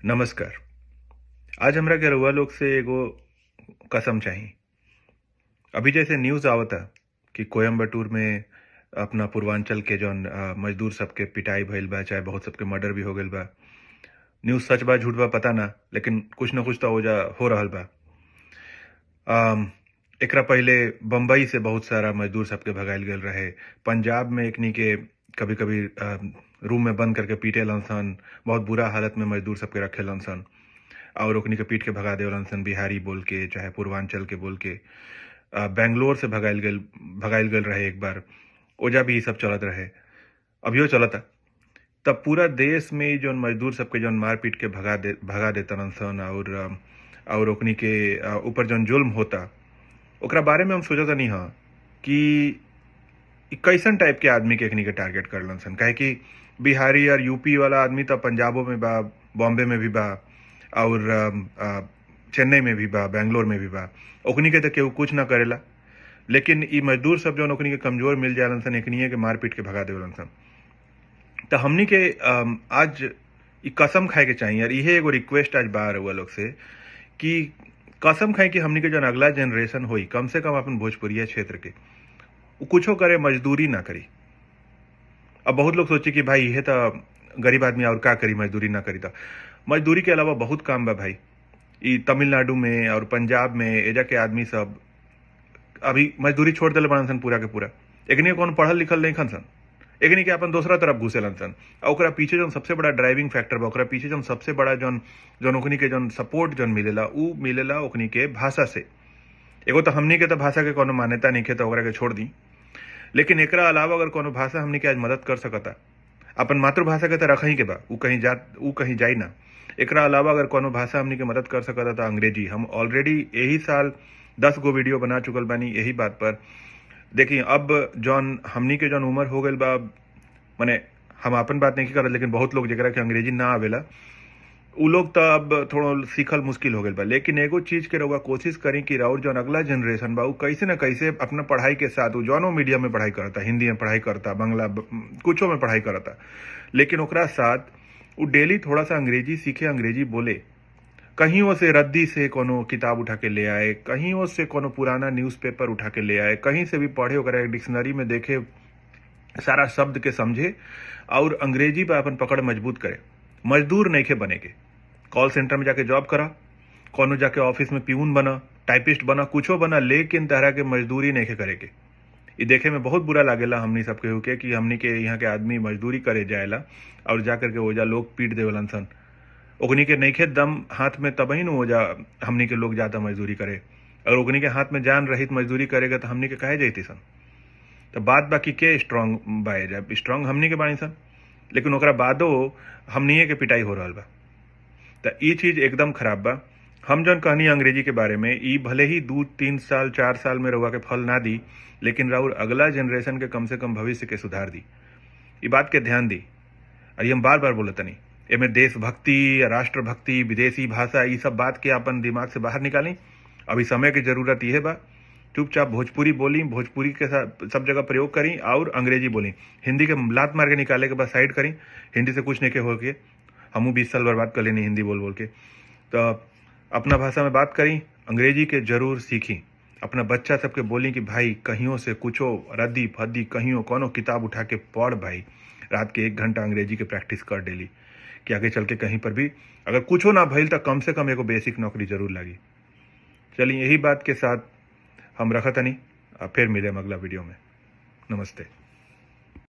नमस्कार। आज हमरा के रउआ लोग से एगो कसम चाही। अभी जैसे न्यूज़ आवता कि कोयम्बटूर में अपना पूर्वांचल के जौन मजदूर सबके पिटाई भइल बा, चाहे बहुत सबके मर्डर भी हो गइल बा। न्यूज़ सच बा झूठ बा पता ना, लेकिन कुछ न कुछ तो ओजा हो रहल बा। अम, एकरा पहिले बम्बई से बहुत सारा मजदूर सबके भगाइल गेल रहे। पंजाब में एकनी के कभी कभी रूम में बंद करके पीटे सन। बहुत बुरा हालत में मजदूर सबके रखे सन और ओकनी के पीट के भगा देवलन सन, बिहारी बोल के चाहे पूर्वांचल के बोल के। बेंगलोर से भगाइल गेल रहे एक बार। ओजा भी ई सब चलत रहे, अभियो चलता। तब पूरा देश में ई जौन मजदूर सबके जौन मार पीट के भगा देतन सन और ओकनी के ऊपर जौन जुल्म होता, ओकरा बारे में हम सोचता नहीं हाँ कि ई कैसन टाइप के आदमी के एकनी के टारगेट करलन सन। काहे कि बिहारी और यूपी वाला आदमी तो पंजाबों में बा, बॉम्बे में भी बा और चेन्नई में भी बा, बेंगलोर में भी बा। ओकनी के तो केहू कुछ ना करेला, लेकिन ई मजदूर सब जौन ओकनी के कमजोर मिल जालन सन, एकनिए के मार पीट के भगा देवलन सन। तो हमनी के आज ई कसम खाए के चाहिए और इहे एगो रिक्वेस्ट आज बा रउआ लोग से कि कसम खाए कि हमनी के जौन अगला जनरेशन होई, कम से कम अपन भोजपुरिया क्षेत्र के उ कुछो करे, मजदूरी ना करी। अब बहुत लोग सोचे कि भाई यह तो गरीब आदमी और का करी, मजदूरी ना करी। तो मजदूरी के अलावा बहुत काम बा भाई। ई तमिलनाडु में और पंजाब में एजा के आदमी सब अभी मजदूरी छोड़ दिले बड़न सन पूरा के पूरा। एकनी कौन पढ़ल लिखल नहीं खन सन, एकनी के अपन दूसरा तरफ घुसेलन सन। और ओकरा पीछे जौन सबसे बड़ा ड्राइविंग फैक्टर बा, ओकरा पीछे जौन सबसे बड़ा जौन जौन ओकनी के जौन सपोर्ट जौन मिलेला, उ मिलेला ओकनी के भाषा से। एगो तो हमनी के तो भाषा के कोनो मान्यता नहीं है, तो ओकरा के छोड़ दी। लेकिन एकरा अलावा अगर कोनो भाषा हमनी के आज मदद कर सकता, अपन मातृभाषा के तो रख ही के बा, उ कहीं जाई ना। एकरा अलावा अगर कोनो भाषा हमनी के मदद कर सकता तो अंग्रेजी। हम ऑलरेडी यही साल 10 गो वीडियो बना चुकल बानी यही बात पर। देखिए अब जौन हमनी के जौन उम्र हो गई बा, माने हम अपन बात नहीं करत, लेकिन बहुत लोग जेकरा के अंग्रेजी ना आवेला उ लोग तो अब थोड़ा सीखल मुश्किल हो गई बा। लेकिन एगो चीज के रउआ कोशिश करी कि राउर जौन अगला जनरेशन बा उ कैसे ना कैसे अपना पढ़ाई के साथ, उ जौनो मीडियम में पढ़ाई करता, हिंदी में पढ़ाई करता, बांग्ला कुछो में पढ़ाई करता, लेकिन ओकरा साथ उ डेली थोड़ा सा अंग्रेजी सीखे, अंग्रेजी बोले। कहीं वो से रद्दी से कोनो किताब उठा के ले आए, कहीं वो से कोनो पुराना न्यूज़पेपर उठा के ले आए, कहीं से भी पढ़े, ओकरा डिक्शनरी में देखे, सारा शब्द के समझे और अंग्रेजी पर अपन पकड़ मजबूत करे। मजदूर नहीं के बने के, कॉल सेंटर में जाके जॉब करा, कोनो जाके ऑफिस में प्यून बना, टाइपिस्ट बना, कुछो बना, लेकिन तरह के मजदूरी नहीं के करे के। ये देखे में बहुत बुरा लागेला हमनी सबके होके कि हमनी के यहाँ के आदमी मजदूरी करे जाएला और जाकर के ओजा लोग पीट देवलन सन। ओकनी के नइखे दम हाथ में तब ही न ओजा हमनी के लोग जाता मजदूरी करे। और ओकनी के हाथ में जान रहित मजदूरी करेगा तो हमनी के काहे जैती सन। तो बात बाकी के स्ट्रांग बाए, जब स्ट्रांग हमनी के बानी सन, लेकिन ओकरा बादो हमनिए के पिटाई हो रहल बा। तो ई चीज एकदम खराब बा। हम जौन कहनी अंग्रेजी के बारे में, ई भले ही 2-3 साल 4 साल में रउआ के फल ना दी, लेकिन राउर अगला जनरेशन के कम से कम भविष्य के सुधार दी। ई बात के ध्यान दी। और ये हम बार बार बोलतनी, एमे देशभक्ति, राष्ट्रभक्ति, विदेशी भाषा, ई सब बात के अपन दिमाग से बाहर निकाली। अभी समय की जरूरत यह बा, चुपचाप भोजपुरी बोली, भोजपुरी के साथ सब जगह प्रयोग करी और अंग्रेजी बोली। हिंदी के लात मार के निकाले के बाद साइड करी, हिंदी से कुछ नहीं के हो के। हमू 20 साल बर्बाद कर लेनी हिंदी बोल बोल के। तो अपना भाषा में बात करी, अंग्रेजी के जरूर सीखी। अपना बच्चा सबके बोली कि भाई कहियों से कुछो रद्दी फद्दी कहियों कोनो किताब उठा के पढ़ भाई, रात के 1 घंटा अंग्रेजी के प्रैक्टिस कर डेली, कि आगे चल के कहीं पर भी अगर कुछो ना भइल तो कम से कम एगो बेसिक नौकरी जरूर लगी। चलिए यही बात के साथ हम रखतनी, फिर मिले अगला वीडियो में। नमस्ते।